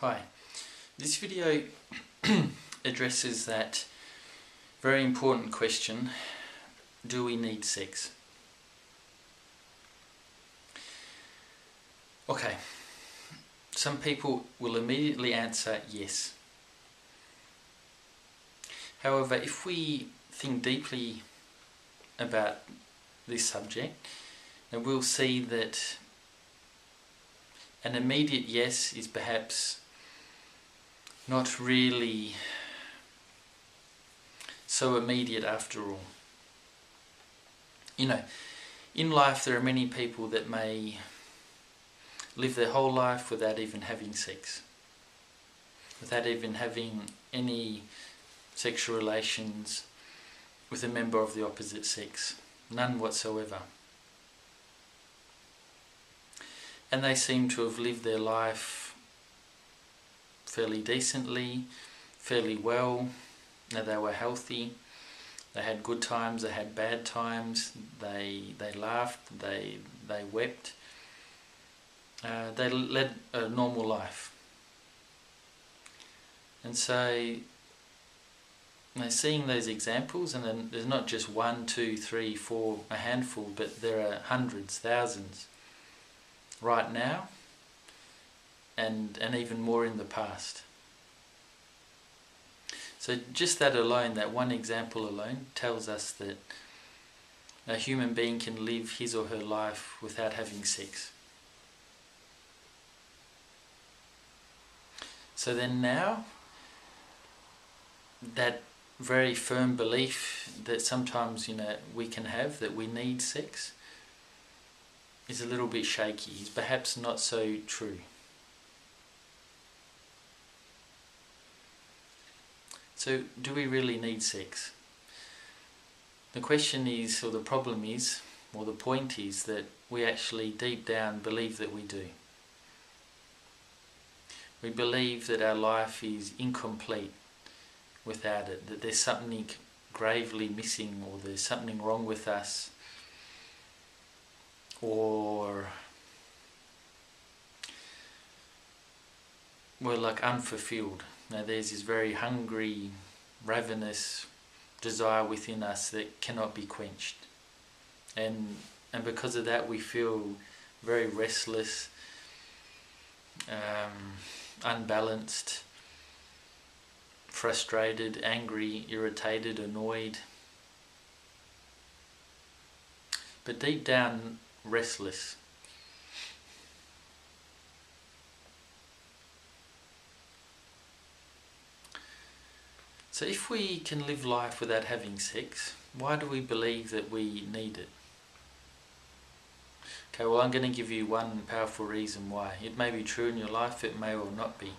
Hi, this video addresses that very important question: do we need sex? Okay, some people will immediately answer yes. However, if we think deeply about this subject, then we'll see that an immediate yes is perhaps not really so immediate after all. You know, in life there are many people that may live their whole life without even having sex, without even having any sexual relations with a member of the opposite sex, none whatsoever. And they seem to have lived their life fairly decently, fairly well. They were healthy, they had good times, they had bad times, they laughed, they wept, they led a normal life. And so, seeing those examples, and then there's not just one, two, three, four, a handful, but there are hundreds, thousands right now, and even more in the past. So just that alone, that one example alone, tells us that a human being can live his or her life without having sex. So then now, that very firm belief that sometimes we can have, that we need sex, is a little bit shaky, is perhaps not so true. So, do we really need sex? The question is, or the problem is, or the point is, that we actually deep down believe that we do. We believe that our life is incomplete without it, that there's something gravely missing, or there's something wrong with us, or we're like unfulfilled. Now there's this very hungry, ravenous desire within us that cannot be quenched. And because of that we feel very restless, unbalanced, frustrated, angry, irritated, annoyed. But deep down, restless. So if we can live life without having sex, why do we believe that we need it? Okay, well, I'm going to give you one powerful reason why. It may be true in your life, it may or not be.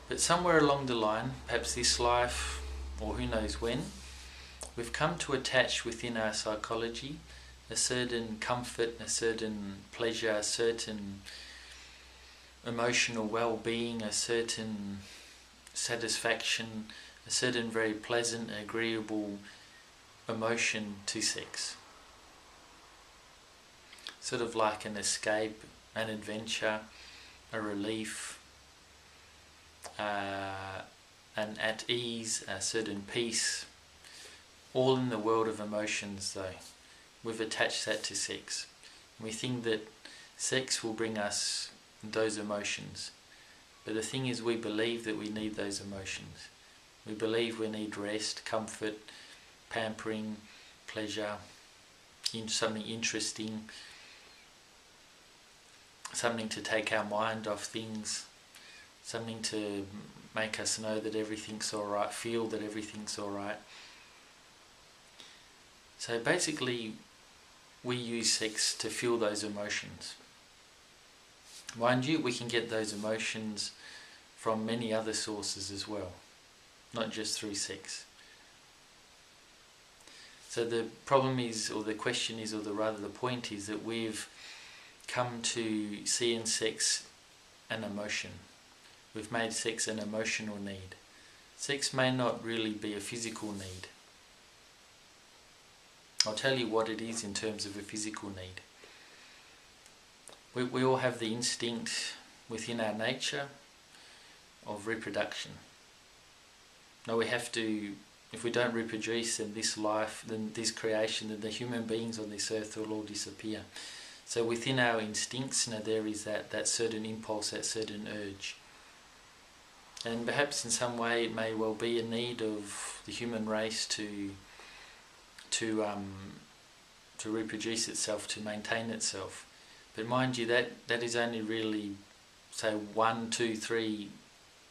But somewhere along the line, perhaps this life, or who knows when, we've come to attach within our psychology a certain comfort, a certain pleasure, a certain emotional well-being, a certain satisfaction, a certain very pleasant, agreeable emotion to sex. Sort of like an escape, an adventure, a relief, an at ease, a certain peace, all in the world of emotions though. We've attached that to sex. We think that sex will bring us those emotions. But the thing is, we believe that we need those emotions. We believe we need rest, comfort, pampering, pleasure, something interesting, something to take our mind off things, something to make us know that everything's alright, feel that everything's alright. So basically, we use sex to feel those emotions. Mind you, we can get those emotions from many other sources as well, not just through sex. So the problem is, or the question is, or rather the point is, that we've come to see in sex an emotion. We've made sex an emotional need. Sex may not really be a physical need. I'll tell you what it is in terms of a physical need. We all have the instinct, within our nature of reproduction. Now we have to, if we don't reproduce, then this life, then this creation, then the human beings on this earth will all disappear. So within our instincts, there is that certain impulse, that certain urge. And perhaps in some way it may well be a need of the human race to reproduce itself, to maintain itself. But mind you, that is only really, say, 1, 2, 3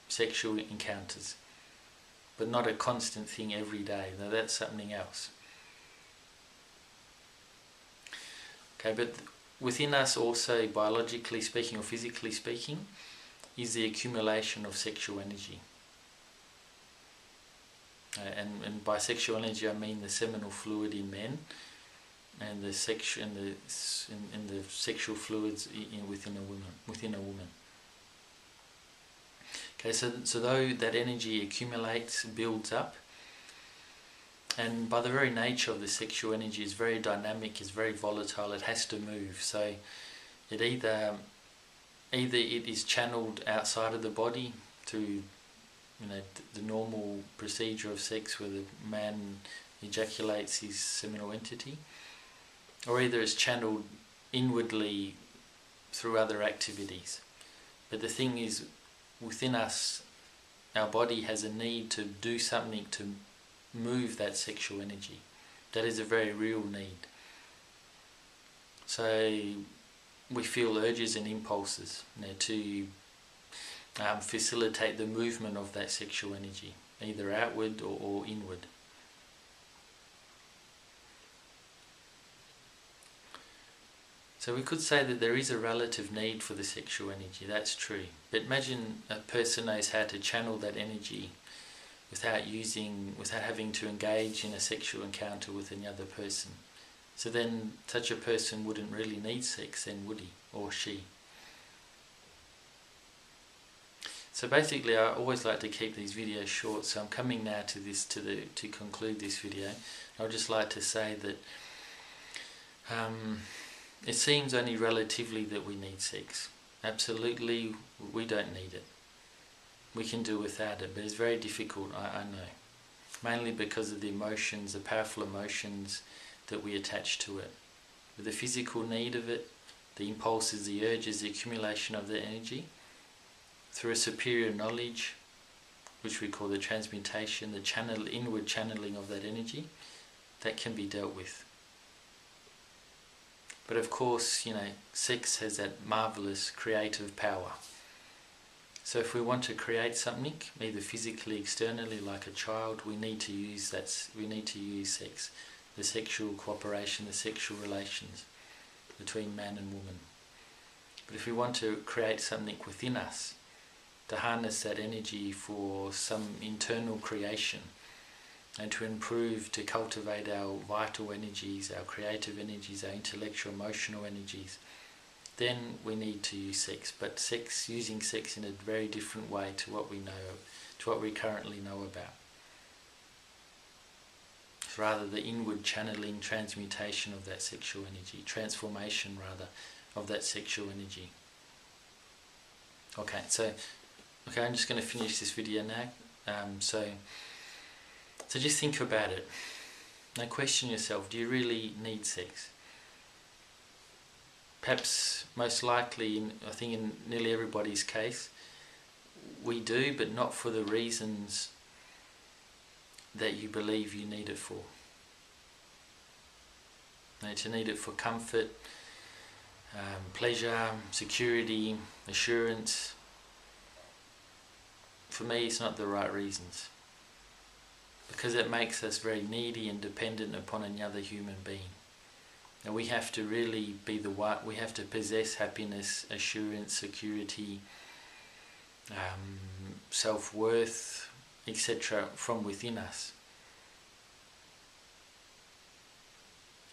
sexual encounters, but not a constant thing every day. Now that's something else. Okay, but within us also, biologically speaking or physically speaking, is the accumulation of sexual energy. And by sexual energy I mean the seminal fluid in men, and the sexual fluids within a woman. Okay, so though that energy accumulates, builds up, and by the very nature of the sexual energy is very dynamic, is very volatile, it has to move. So it either it is channeled outside of the body through the normal procedure of sex where the man ejaculates his seminal entity, or either it's channeled inwardly through other activities. But the thing is, within us, our body has a need to do something to move that sexual energy. That is a very real need. So we feel urges and impulses to facilitate the movement of that sexual energy, either outward or inward. So we could say that there is a relative need for the sexual energy, that's true. But imagine a person knows how to channel that energy without having to engage in a sexual encounter with another person. So then such a person wouldn't really need sex then, would he or she? So basically I always like to keep these videos short, so I'm coming now to conclude this video. I would just like to say that it seems only relatively that we need sex. Absolutely, we don't need it. We can do without it, but it's very difficult, I know. Mainly because of the emotions, the powerful emotions that we attach to it. With the physical need of it, the impulses, the urges, the accumulation of the energy, through a superior knowledge, which we call the transmutation, the inward channeling of that energy, that can be dealt with. But of course, sex has that marvellous creative power. So if we want to create something, either physically, externally, like a child, we need to use sex, the sexual cooperation, the sexual relations between man and woman. But if we want to create something within us, to harness that energy for some internal creation, and to improve, to cultivate our vital energies, our creative energies, our intellectual, emotional energies, then we need to use sex. But using sex in a very different way to what we currently know about. It's rather the inward channeling, transmutation of that sexual energy, transformation rather, of that sexual energy. Okay, I'm just going to finish this video now. So just think about it. Now question yourself, do you really need sex? Perhaps, most likely, I think in nearly everybody's case, we do, but not for the reasons that you believe you need it for. To need it for comfort, pleasure, security, assurance. For me, it's not the right reasons. Because it makes us very needy and dependent upon another human being. And we have to really be the one, we have to possess happiness, assurance, security, self-worth, etc. from within us.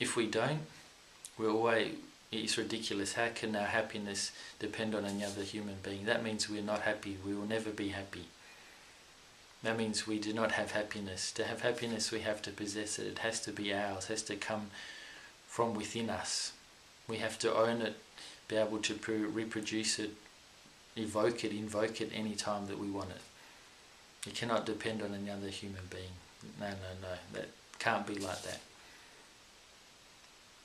If we don't, it's ridiculous. How can our happiness depend on another human being? That means we're not happy. We will never be happy. That means we do not have happiness. To have happiness, we have to possess it. It has to be ours. It has to come from within us. We have to own it, be able to reproduce it, invoke it any time that we want it. You cannot depend on another human being. No, that can't be like that.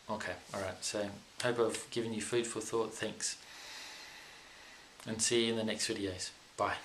Okay, alright, so hope I've given you food for thought. Thanks, and see you in the next videos. Bye.